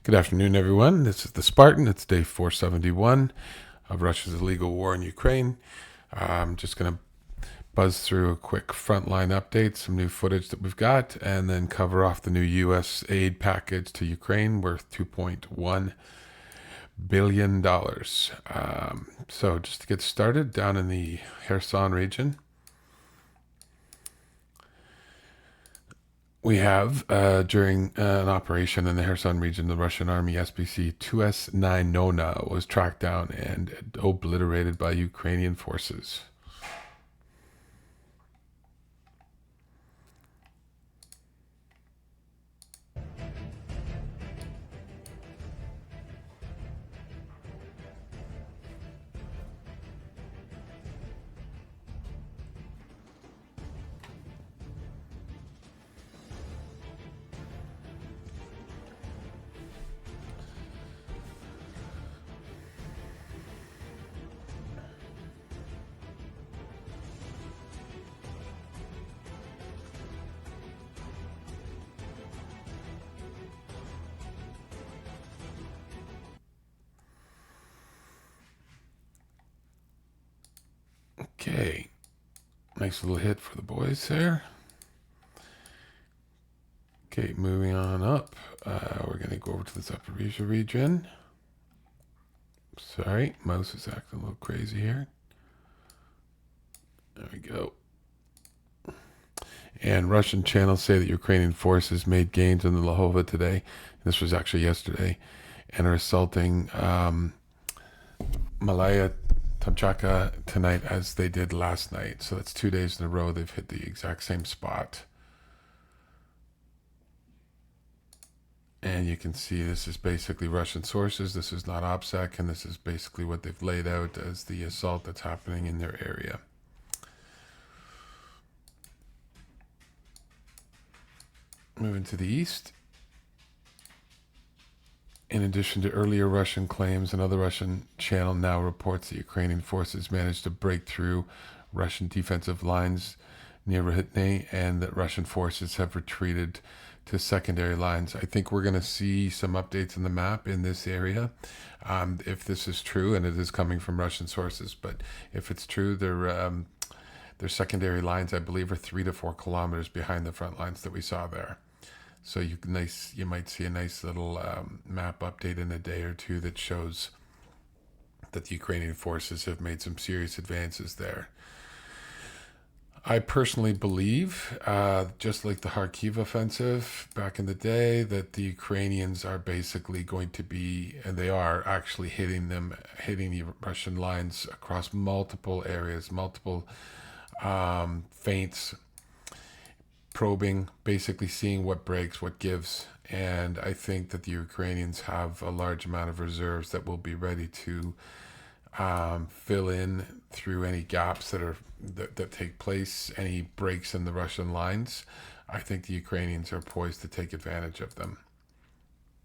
Good afternoon, everyone. This is the Spartan. It's day 471 of Russia's illegal war in Ukraine. I'm just going to buzz through a quick frontline update, some new footage that we've got, and then cover off the new U.S. aid package to Ukraine worth $2.1 billion. So just to get started, down in the Kherson region, we have, during an operation in the Kherson region, the Russian Army SBC 2S9 Nona was tracked down and obliterated by Ukrainian forces. Okay, nice little hit for the boys there. Okay, moving on up. We're going to go over to the Zaporizhia region. Sorry, mouse is acting a little crazy here. There we go. And Russian channels say that Ukrainian forces made gains in the Lahova today. This was actually yesterday, and are assaulting Malaya Tamchaka tonight as they did last night. So that's 2 days in a row they've hit the exact same spot. And you can see this is basically Russian sources. This is not OPSEC, and this is basically what they've laid out as the assault that's happening in their area. Moving to the east. In addition to earlier Russian claims, another Russian channel now reports that Ukrainian forces managed to break through Russian defensive lines near Rohytne, and that Russian forces have retreated to secondary lines. I think we're going to see some updates in the map in this area, if this is true, and it is coming from Russian sources. But if it's true, their secondary lines, I believe, are 3 to 4 kilometers behind the front lines that we saw there. So you might see a nice little map update in a day or two that shows that the Ukrainian forces have made some serious advances there. I personally believe, just like the Kharkiv offensive back in the day, that the Ukrainians are basically going to be, and they are actually hitting the Russian lines across multiple areas, multiple feints, probing, basically seeing what breaks, what gives. And I think that the Ukrainians have a large amount of reserves that will be ready to fill in through any gaps that take place, any breaks in the Russian lines. I think the Ukrainians are poised to take advantage of them.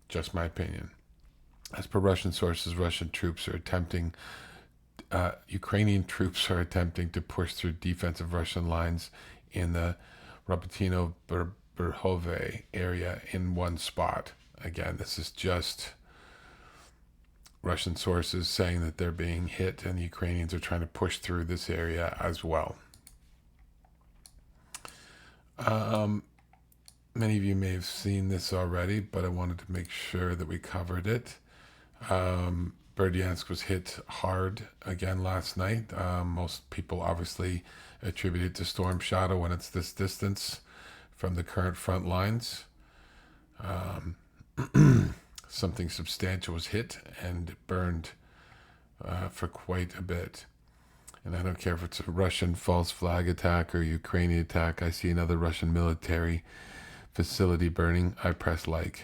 Just my opinion. As per Russian sources, Ukrainian troops are attempting to push through defensive Russian lines in the Robotyno Berhove area in one spot. Again, this is just Russian sources saying that they're being hit, and the Ukrainians are trying to push through this area as well. Many of you may have seen this already, but I wanted to make sure that we covered it. Berdyansk was hit hard again last night. Most people obviously attribute it to storm shadow when it's this distance from the current front lines. Something substantial was hit and burned for quite a bit. And I don't care if it's a Russian false flag attack or Ukrainian attack. I see another Russian military facility burning. I press like.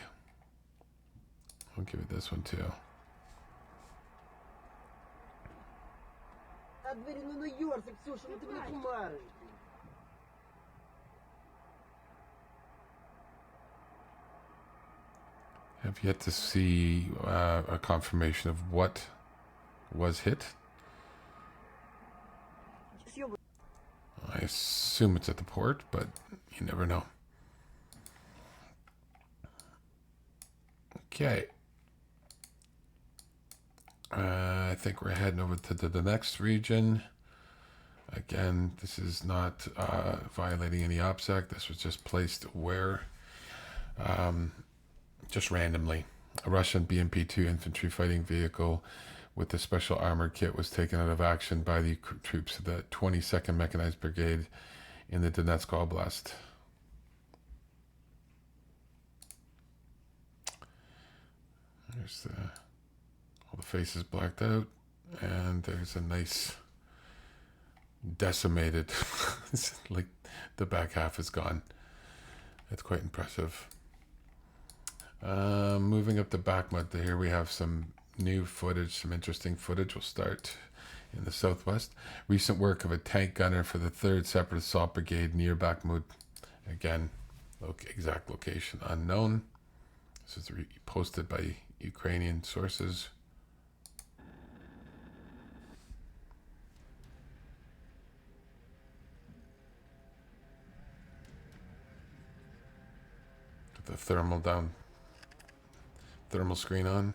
I'll give it this one too. Have yet to see a confirmation of what was hit. I assume it's at the port, but you never know. Okay, I think we're heading over to the next region. Again, this is not violating any OPSEC. This was just placed where, just randomly. A Russian BMP-2 infantry fighting vehicle with a special armored kit was taken out of action by the troops of the 22nd Mechanized Brigade in the Donetsk Oblast. There's all the faces blacked out, and there's a nice decimated, like the back half is gone. It's quite impressive. Moving up to Bakhmut, here we have some new footage, some interesting footage. We'll start in the southwest. Recent work of a tank gunner for the 3rd Separate Assault Brigade near Bakhmut. Again, exact location unknown. This is posted by Ukrainian sources. Put the thermal screen on.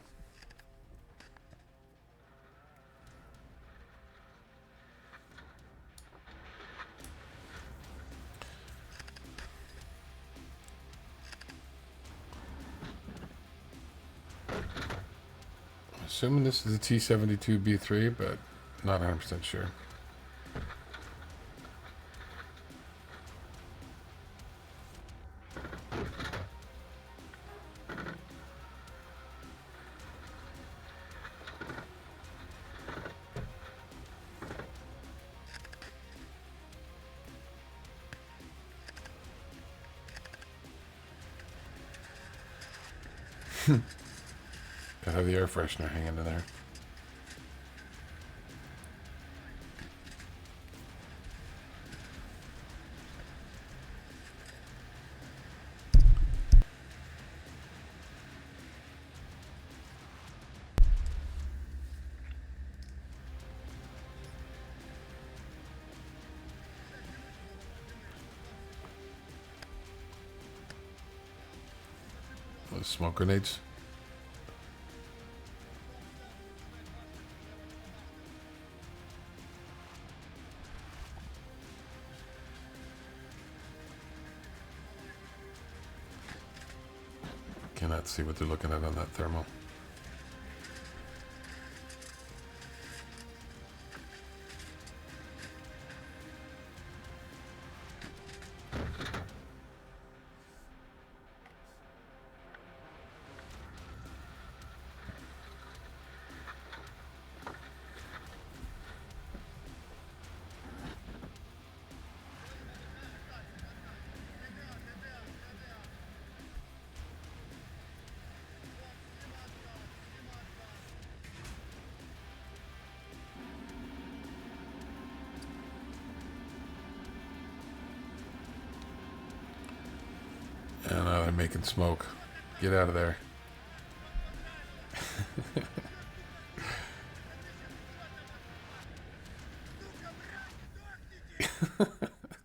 Assuming this is a T-72B3, but not 100% sure. Got have the air freshener hanging in there. Those smoke grenades. Cannot see what they're looking at on that thermal. And now they're making smoke. Get out of there.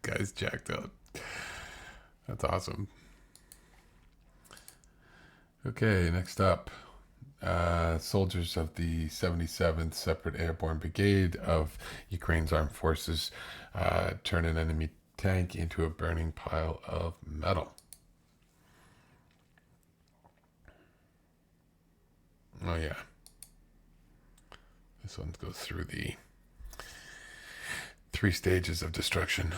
Guy's jacked up. That's awesome. Okay, next up. Soldiers of the 77th Separate Airborne Brigade of Ukraine's Armed Forces turn an enemy tank into a burning pile of metal. Oh yeah. This one goes through the 3 stages of destruction.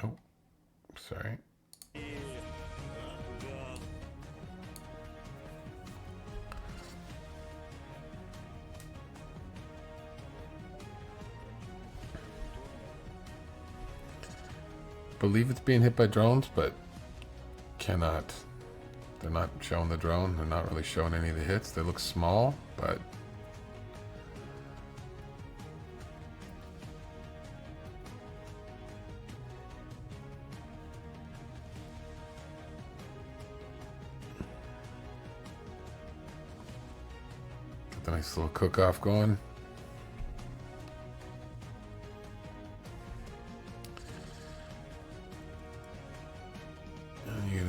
Oh, sorry. Believe it's being hit by drones, but cannot. They're not showing the drone. They're not really showing any of the hits. They look small, but got the nice little cook-off going.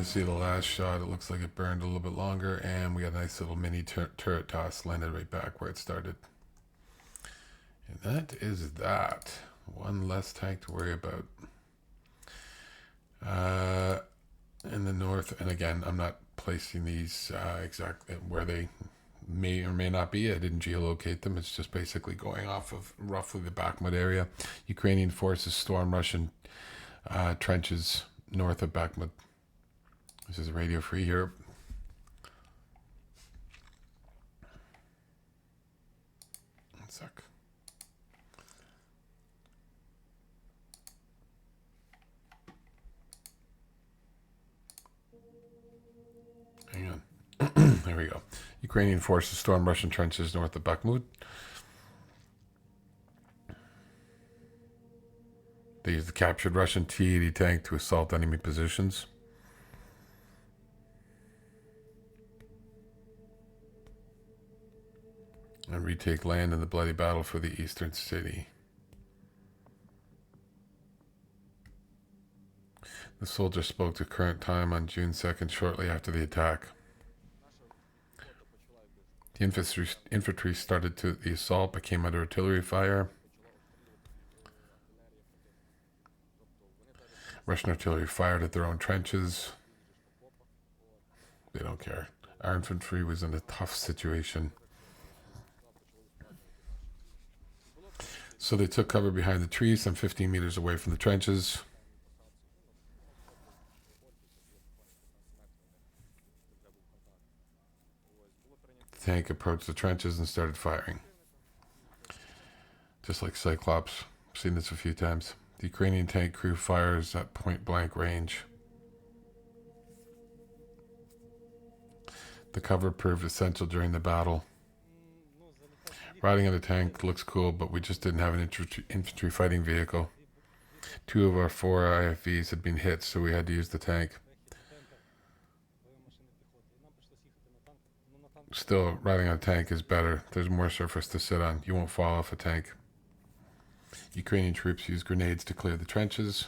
to see the last shot. It looks like it burned a little bit longer, and we got a nice little mini turret toss landed right back where it started. And that is that. One less tank to worry about. In the north, and again, I'm not placing these exactly where they may or may not be. I didn't geolocate them. It's just basically going off of roughly the Bakhmut area. Ukrainian forces storm Russian trenches north of Bakhmut. This is Radio Free Europe. One sec. Hang on. There we go. Ukrainian forces storm Russian trenches north of Bakhmut. They used the captured Russian T-80 tank to assault enemy positions. And retake land in the bloody battle for the eastern city. The soldier spoke to Current Time on June 2nd, shortly after the attack. The infantry started the assault, but came under artillery fire. Russian artillery fired at their own trenches. They don't care. Our infantry was in a tough situation. So they took cover behind the trees, some 15 meters away from the trenches. The tank approached the trenches and started firing. Just like Cyclops. I've seen this a few times. The Ukrainian tank crew fires at point-blank range. The cover proved essential during the battle. Riding on the tank looks cool, but we just didn't have an infantry fighting vehicle. 2 of our 4 IFVs had been hit, so we had to use the tank. Still, riding on a tank is better. There's more surface to sit on. You won't fall off a tank. Ukrainian troops used grenades to clear the trenches.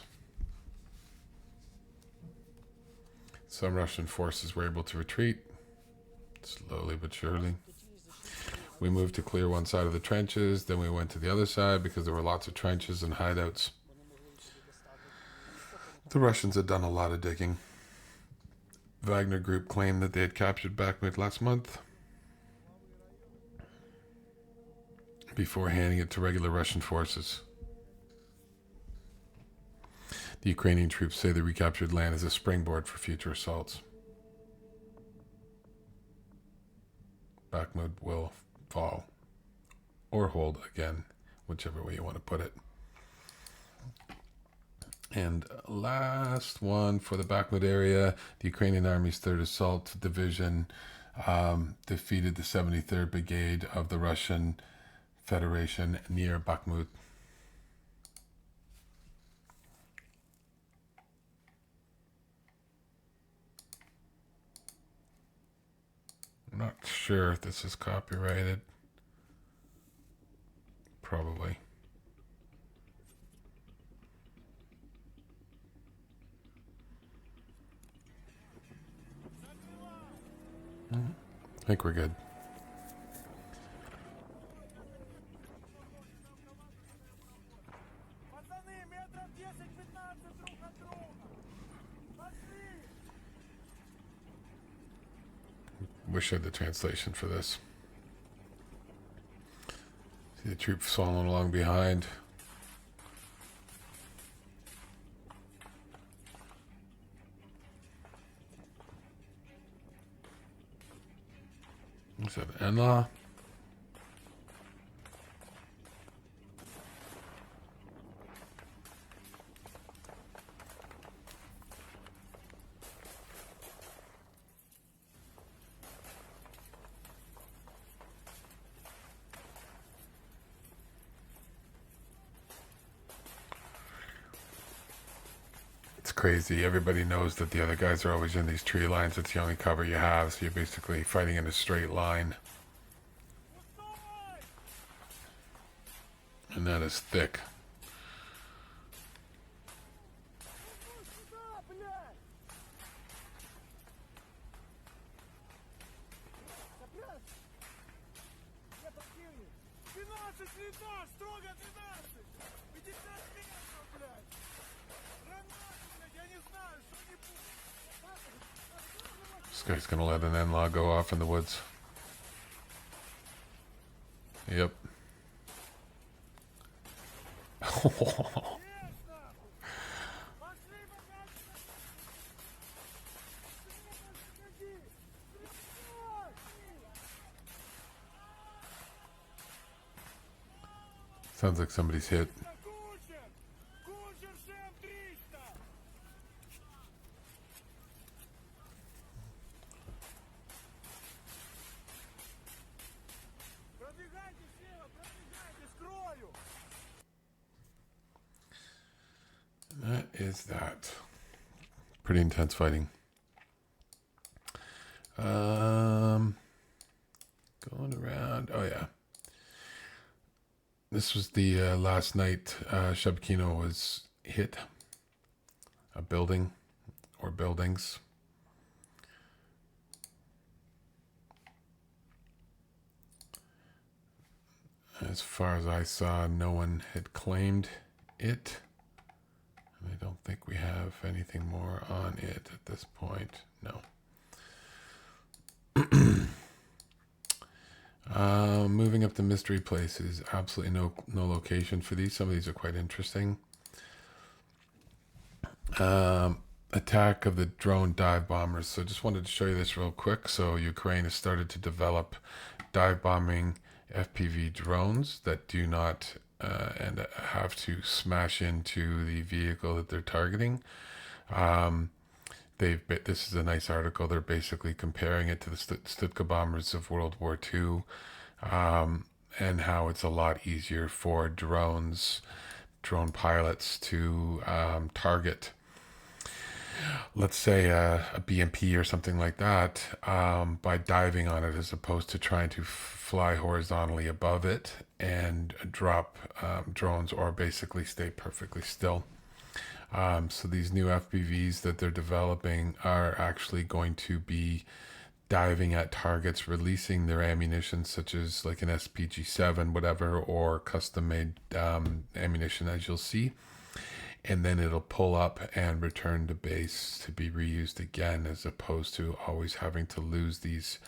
Some Russian forces were able to retreat, slowly but surely. We moved to clear one side of the trenches, then we went to the other side because there were lots of trenches and hideouts. The Russians had done a lot of digging. Wagner Group claimed that they had captured Bakhmut last month before handing it to regular Russian forces. The Ukrainian troops say the recaptured land is a springboard for future assaults. Bakhmut will fall or hold again, whichever way you want to put it. And last one for the Bakhmut area, the Ukrainian Army's 3rd Assault Division defeated the 73rd Brigade of the Russian Federation near Bakhmut. I'm not sure if this is copyrighted. Probably. I think we're good. Wish I had the translation for this. See the troops following along behind. Is that Enla? It's crazy. Everybody knows that the other guys are always in these tree lines. It's the only cover you have, so you're basically fighting in a straight line. And that is thick. This guy's gonna let an NLAW go off in the woods. Yep. Sounds like somebody's hit. That is that. Pretty intense fighting. Going around. Oh yeah. This was the last night Shabakino was hit. A building or buildings. As far as I saw, no one had claimed it. And I don't think we have anything more on it at this point. No. Moving up the mystery places. Absolutely no location for these. Some of these are quite interesting. Attack of the drone dive bombers. So just wanted to show you this real quick. So Ukraine has started to develop dive bombing FPV drones that do not and have to smash into the vehicle that they're targeting. This is a nice article. They're basically comparing it to the Stuka bombers of World War II, and how it's a lot easier for drone pilots to target, let's say a BMP or something like that, by diving on it, as opposed to trying to fly horizontally above it and drop drones, or basically stay perfectly still. So these new FPVs that they're developing are actually going to be diving at targets, releasing their ammunition, such as like an SPG-7, whatever, or custom-made ammunition, as you'll see. And then it'll pull up and return to base to be reused again, as opposed to always having to lose these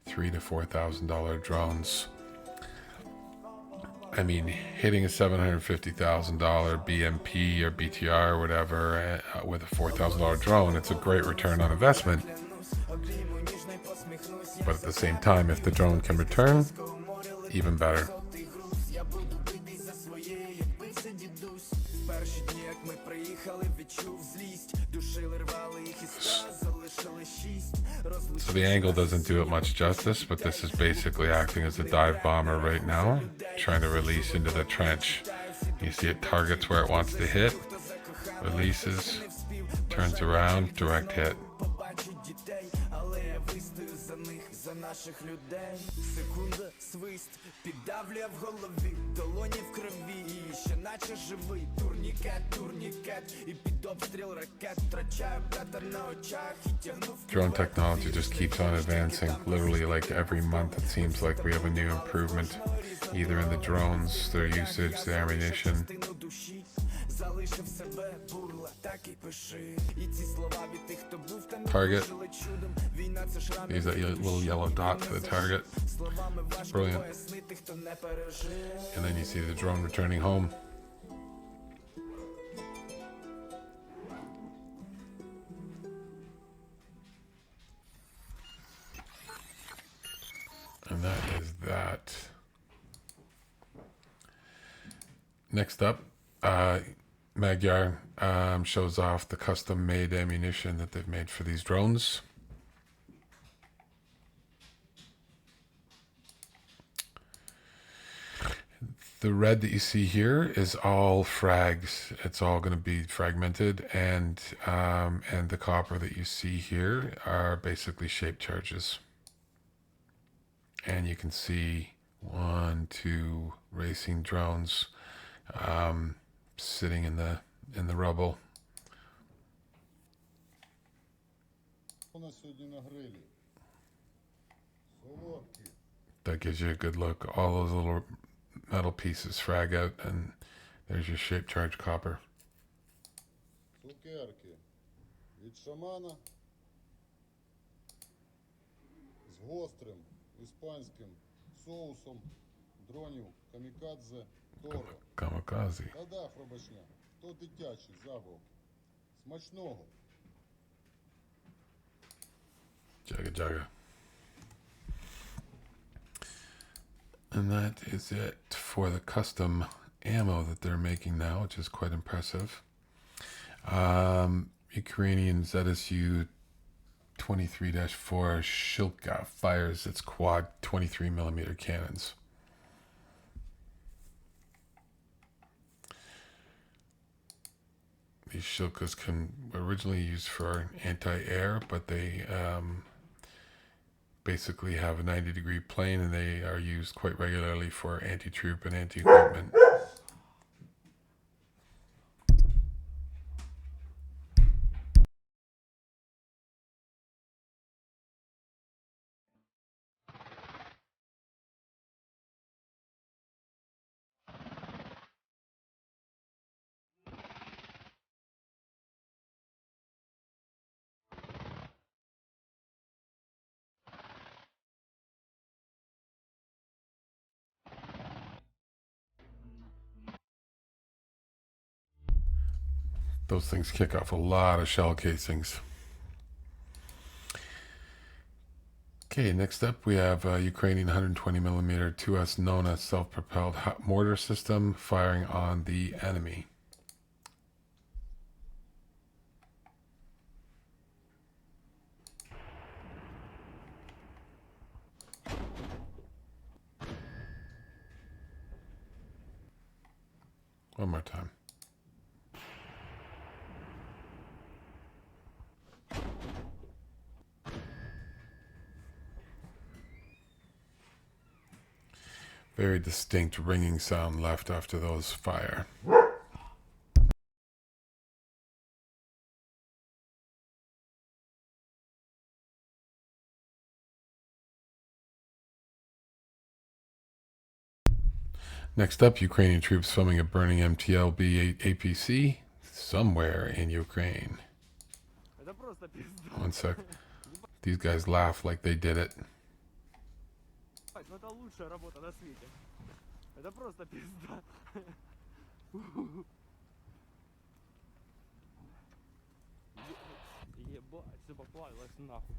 $3,000 to $4,000 drones. I mean, hitting a $750,000 BMP or BTR or whatever with a $4,000 drone, it's a great return on investment. But at the same time, if the drone can return, even better. So the angle doesn't do it much justice, but this is basically acting as a dive bomber right now, trying to release into the trench. You see it targets where it wants to hit, releases, turns around, direct hit. Drone technology just keeps on advancing. Literally, like every month, it seems like we have a new improvement, either in the drones, their usage, their ammunition. Target. Use that little yellow dot to the target. Brilliant. And then you see the drone returning home. And that is that. Next up, Magyar shows off the custom-made ammunition that they've made for these drones. The red that you see here is all frags. It's all going to be fragmented, and the copper that you see here are basically shaped charges. And you can see 1, 2 racing drones sitting in the rubble. That gives you a good look. All those little metal pieces frag out, and there's your shape charge copper. Цукерки від шамана з гострим іспанським соусом дронів камікадзе Торо. Kamikaze. Та-да, хробачня, то дитячі забавки. Смачного. Jaga jaga. And that is it for the custom ammo that they're making now, which is quite impressive. Ukrainian ZSU 23-4 Shilka fires its quad 23mm cannons. These Shilkas were originally used for anti-air, but they basically have a 90-degree plane, and they are used quite regularly for anti-troop and anti-equipment. Those things kick off a lot of shell casings. Okay, next up we have Ukrainian 120mm 2S Nona self-propelled mortar system firing on the enemy. One more time. Very distinct ringing sound left after those fire. Next up, Ukrainian troops filming a burning MTLB APC somewhere in Ukraine. One sec. These guys laugh like they did it. Это лучшая работа на свете. Это просто пизда. Ебать, все поплавилось нахуй.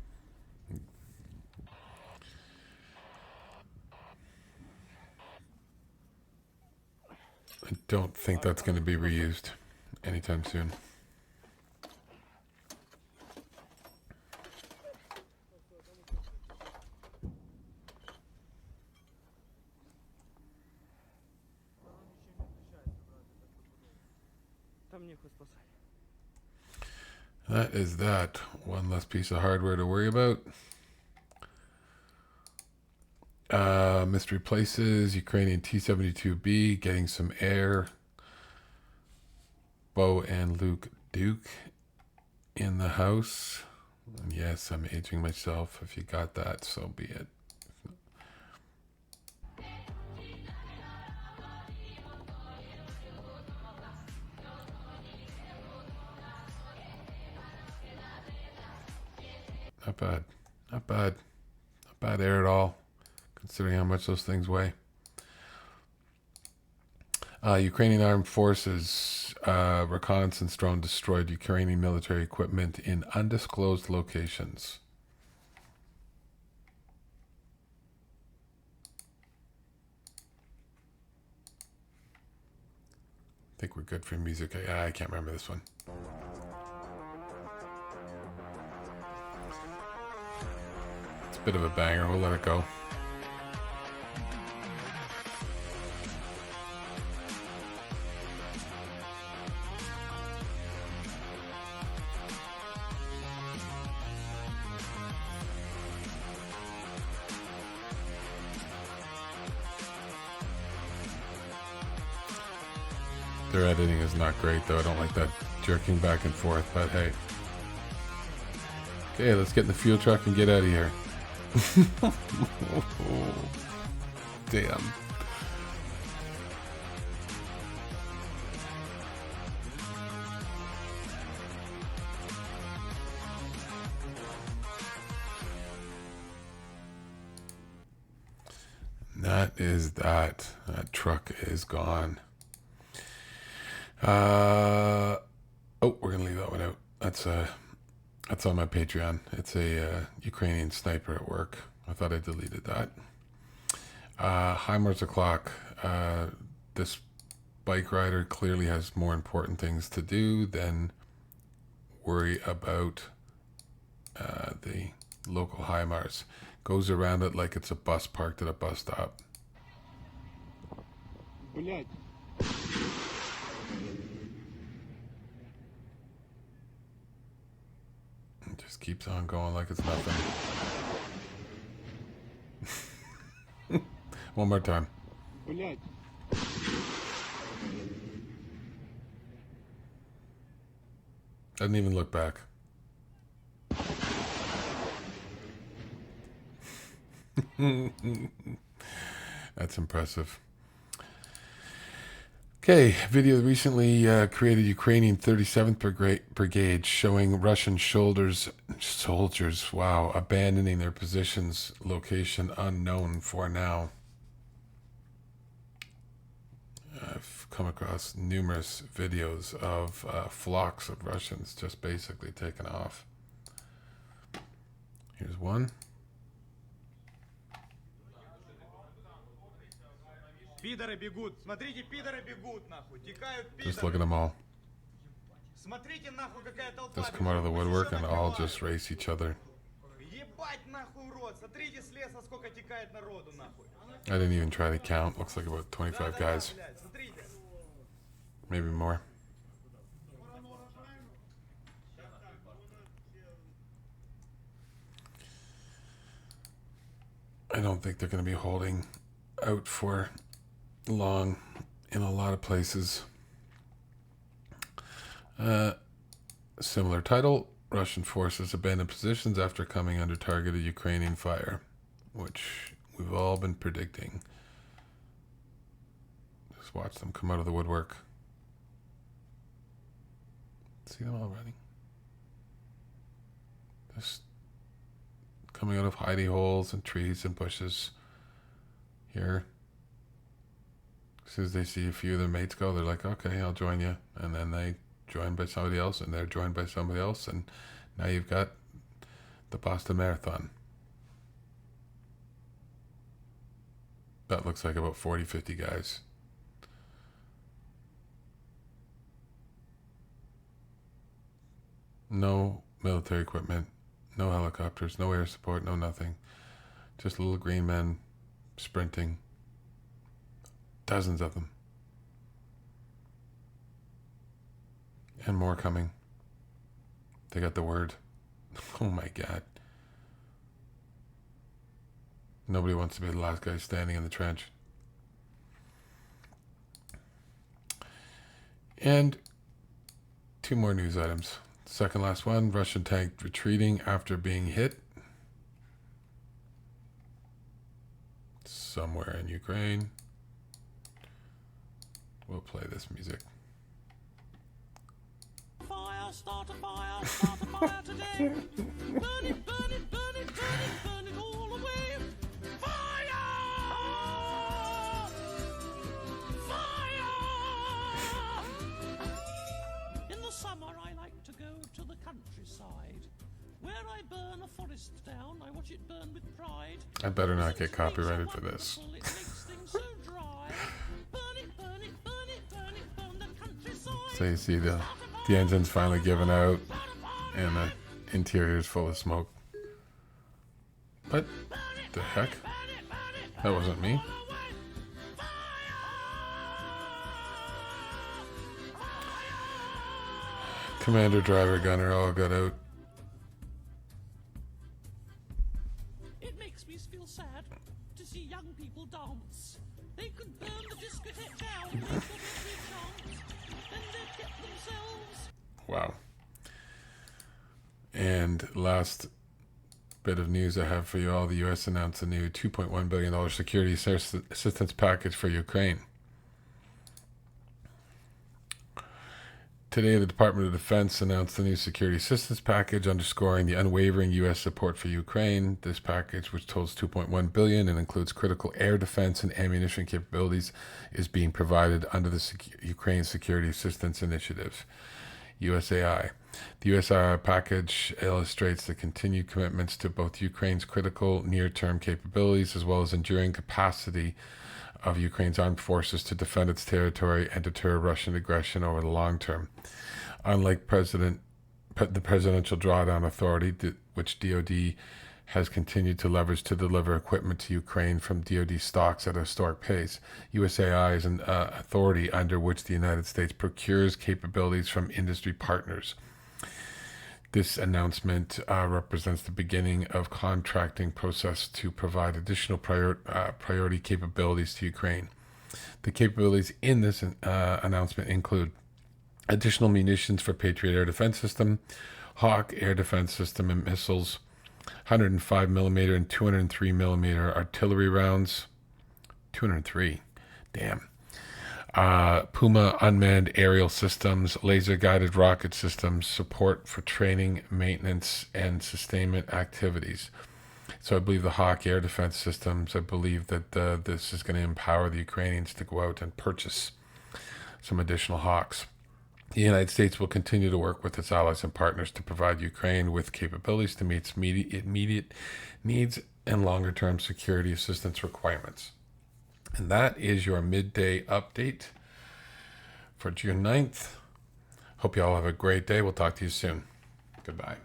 I don't think that's going to be reused anytime soon. That is that. One less piece of hardware to worry about. Mystery Places, Ukrainian T-72B getting some air. Bo and Luke Duke in the house. And yes, I'm aging myself. If you got that, so be it. Not bad. Not bad. Not bad air at all, considering how much those things weigh. Ukrainian Armed Forces reconnaissance drone destroyed Ukrainian military equipment in undisclosed locations. I think we're good for music. I can't remember this one. It's a bit of a banger. We'll let it go. Their editing is not great, though. I don't like that jerking back and forth, but hey. Okay, let's get in the fuel truck and get out of here. Damn. That is that. That truck is gone. Oh, we're gonna leave that one out. That's on my Patreon. It's a Ukrainian sniper at work. I thought I deleted that. HIMARS o'clock. This bike rider clearly has more important things to do than worry about the local HIMARS. Goes around it like it's a bus parked at a bus stop. Блять. It just keeps on going like it's nothing. One more time. Блять. Doesn't even look back. That's impressive. Okay, video recently created Ukrainian 37th Brigade showing Russian soldiers, wow, abandoning their positions, location unknown for now. I've come across numerous videos of flocks of Russians just basically taken off. Here's one. Пидоры бегут. Смотрите, пидоры бегут, нахуй. Текают пидоры. Just look at them all. Смотрите, нахуй, какая толпа. Just come out of the woodwork and all just race each other. Ебать, нахуй, урод. Смотрите с леса, сколько текает народу, нахуй. I didn't even try to count. Looks like about 25 guys. Блядь, смотрите. Maybe more. I don't think they're going to be holding out for long in a lot of places. Similar title: Russian forces abandon positions after coming under targeted Ukrainian fire, which we've all been predicting. Just watch them come out of the woodwork. See them all running. Just coming out of hidey holes and trees and bushes. Here. As soon as they see a few of their mates go, they're like, okay, I'll join you. And then they join by somebody else, and they're joined by somebody else, and now you've got the Boston Marathon. That looks like about 40, 50 guys. No military equipment, no helicopters, no air support, no nothing. Just little green men sprinting. Dozens of them. And more coming. They got the word. Oh my God. Nobody wants to be the last guy standing in the trench. And two more news items. Second last one, Russian tank retreating after being hit. Somewhere in Ukraine. We'll play this music. Fire, start a fire, start a fire today. Burn it, burn it, burn it, burn it, burn it all away. Fire! Fire! In the summer I like to go to the countryside, where I burn a forest down, I watch it burn with pride. I better not get copyrighted for this. It makes things so dry. Burn it, burn it, burn it, burn it, burn the countryside. So you see the engine's finally given out and the interior's full of smoke. What the heck? That wasn't me. Commander, driver, gunner all got out. It makes me feel sad to see young people dance. They could burn the discotheque down. They've got every chance. Then they'd get themselves. Wow. And last bit of news I have for you all. The U.S. announced a new $2.1 billion security assistance package for Ukraine. Today, the Department of Defense announced the new security assistance package, underscoring the unwavering U.S. support for Ukraine. This package, which totals $2.1 billion and includes critical air defense and ammunition capabilities, is being provided under the Ukraine Security Assistance Initiative, USAI. The USAI package illustrates the continued commitments to both Ukraine's critical near-term capabilities as well as enduring capacity of Ukraine's armed forces to defend its territory and deter Russian aggression over the long term. Unlike the Presidential Drawdown Authority, which DoD has continued to leverage to deliver equipment to Ukraine from DoD stocks at a historic pace, USAI is an authority under which the United States procures capabilities from industry partners. This announcement represents the beginning of contracting process to provide additional priority capabilities to Ukraine. The capabilities in this announcement include additional munitions for Patriot air defense system, Hawk air defense system and missiles, 105 millimeter and 203 millimeter artillery rounds. 203, damn. Puma unmanned aerial systems, laser-guided rocket systems, support for training, maintenance, and sustainment activities. So I believe the Hawk air defense systems, I believe that this is going to empower the Ukrainians to go out and purchase some additional Hawks. The United States will continue to work with its allies and partners to provide Ukraine with capabilities to meet its immediate needs and longer-term security assistance requirements. And that is your midday update for June 9th. Hope you all have a great day. We'll talk to you soon. Goodbye.